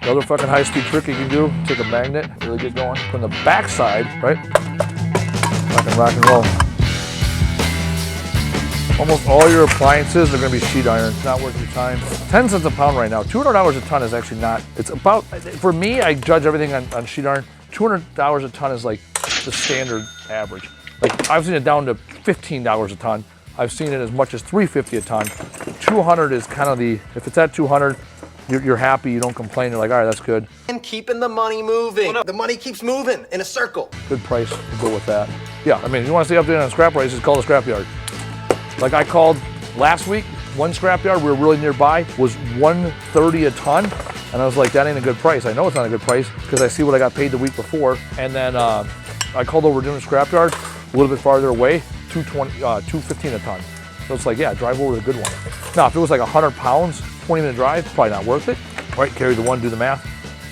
The other fucking high-speed trick you can do, take a magnet, really get going, put on the back side, right? Fucking rock and roll. Almost all your appliances are gonna be sheet iron. It's not worth your time. 10 cents a pound right now. $200 a ton is actually not, it's about, for me, I judge everything on sheet iron. $200 a ton is like the standard average. Like I've seen it down to $15 a ton. I've seen it as much as $350 a ton. 200 is kind of the, if it's at 200, you're happy, you don't complain, you're like, all right, that's good. And keeping the money moving. The money keeps moving in a circle. Good price, we'll go with that. Yeah, I mean, if you want to stay updated on scrap prices, call the scrapyard. Like I called last week, one scrapyard we were really nearby was $130 a ton. And I was like, that ain't a good price. I know it's not a good price because I see what I got paid the week before. And then I called over a different scrapyard a little bit farther away, $215 a ton. So it's like, yeah, drive over to the good one. Now, if it was like 100 pounds, 20-minute drive, probably not worth it. Right, carry the one, do the math.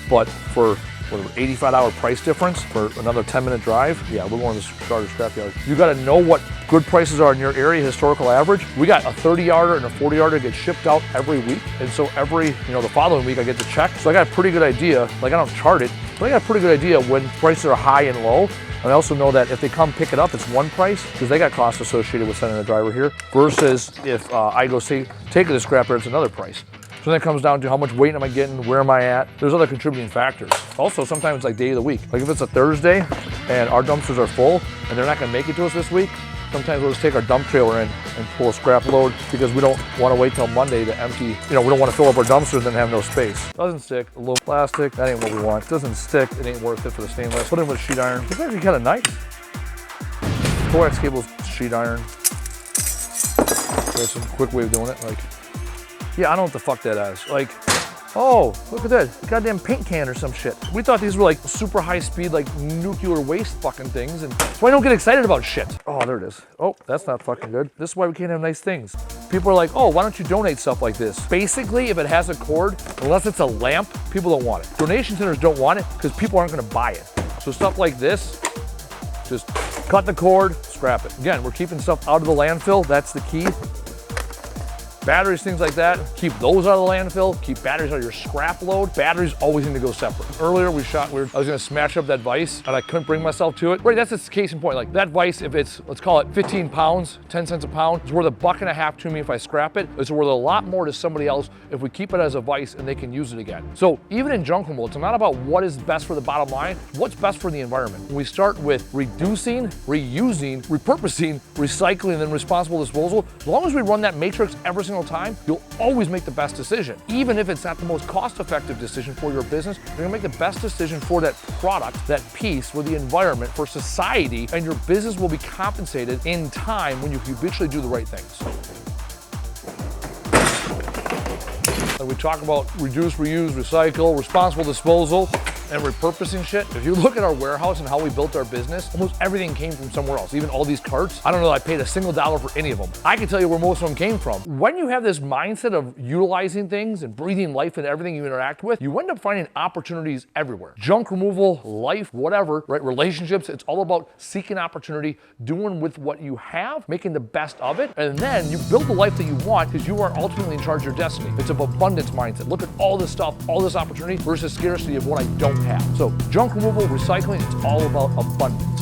But for whatever, $85 price difference for another 10-minute drive, yeah, we're going to start a scrapyard. You got to know what good prices are in your area, historical average. We got a 30-yarder and a 40-yarder get shipped out every week. And so every, the following week I get the check. So I got a pretty good idea, like I don't chart it, but I got a pretty good idea when prices are high and low. And I also know that if they come pick it up, it's one price because they got costs associated with sending a driver here versus if I go take it to the scrapyard, it's another price. So then it comes down to how much weight am I getting, where am I at? There's other contributing factors. Also, sometimes it's like day of the week. Like if it's a Thursday and our dumpsters are full and they're not gonna make it to us this week, sometimes we'll just take our dump trailer in and pull a scrap load because we don't wanna wait till Monday to empty, we don't wanna fill up our dumpsters and then have no space. Doesn't stick, a little plastic, that ain't what we want. Doesn't stick, it ain't worth it for the stainless. Put in with sheet iron. It's actually kinda nice. Coax cable's sheet iron. There's some quick way of doing it, like, yeah, I don't know what the fuck that is. Like, oh, look at that, goddamn paint can or some shit. We thought these were like super high speed, like nuclear waste fucking things, and so I don't get excited about shit. Oh, there it is. Oh, that's not fucking good. This is why we can't have nice things. People are like, oh, why don't you donate stuff like this? Basically, if it has a cord, unless it's a lamp, people don't want it. Donation centers don't want it because people aren't gonna buy it. So stuff like this, just cut the cord, scrap it. Again, we're keeping stuff out of the landfill, that's the key. Batteries, things like that, keep those out of the landfill, keep batteries out of your scrap load. Batteries always need to go separate. Earlier I was gonna smash up that vise and I couldn't bring myself to it. Right, that's the case in point. Like that vise, if it's, let's call it 15 pounds, 10 cents a pound, it's worth $1.50 to me if I scrap it. It's worth a lot more to somebody else if we keep it as a vise and they can use it again. So even in junk removal, it's not about what is best for the bottom line, what's best for the environment. When we start with reducing, reusing, repurposing, recycling, and then responsible disposal, as long as we run that matrix every single time, you'll always make the best decision. Even if it's not the most cost-effective decision for your business, you're gonna make the best decision for that product, that piece, for the environment, for society, and your business will be compensated in time when you habitually do the right things. And we talk about reduce, reuse, recycle, responsible disposal, and repurposing shit. If you look at our warehouse and how we built our business, almost everything came from somewhere else. Even all these carts, I don't know that I paid a single dollar for any of them. I can tell you where most of them came from. When you have this mindset of utilizing things and breathing life into everything you interact with, you end up finding opportunities everywhere. Junk removal, life, whatever, right? Relationships, it's all about seeking opportunity, doing with what you have, making the best of it, and then you build the life that you want because you are ultimately in charge of your destiny. It's an abundance mindset. Look at all this stuff, all this opportunity versus scarcity of what I don't have. So junk removal, recycling, it's all about abundance.